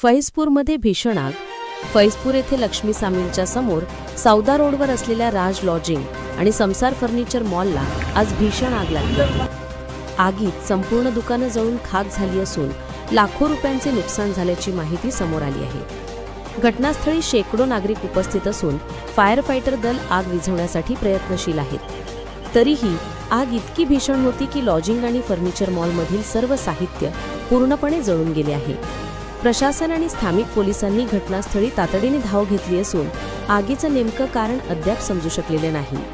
फैजपूरमध्ये भीषण आग। फैजपूर येथे लक्ष्मी सामीलच्या समोर सौदा रोडवर असलेल्या राज लॉजिंग आणि संसार फर्निचर मॉलला आज भीषण आग लागली। आगीत संपूर्ण दुकानं जळून खाक झाली असून लाखो रुपयांचे नुकसान झाल्याची माहिती समोर आली आहे। घटनास्थळी शेकडो नागरिक उपस्थित असून फायर फायटर दल आग विझवण्यासाठी प्रयत्नशील आहेत। तरीही आग इतकी भीषण होती की लॉजिंग आणि फर्निचर मॉलमधील सर्व साहित्य पूर्णपणे जळून गेले आहे। प्रशासन आणि स्थानिक पोलिसांनी घटनास्थळी तातडीने धाव घेतली असून आगीचं नेमकं कारण अद्याप समजू शकलेले नाही।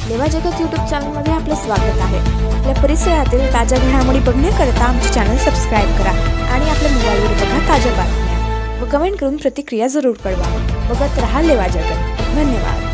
लेवा जगत यूट्यूब चॅनलमध्ये आपलं स्वागत आहे। आपल्या परिसरातील ताज्या घडामोडी बघण्याकरता आमचे चॅनल सबस्क्राईब करा आणि आपल्या मोबाईलवर बघा ताज्या बातम्या व कमेंट करून प्रतिक्रिया जरूर कळवा। बघत रहा लेवा जगत। धन्यवाद।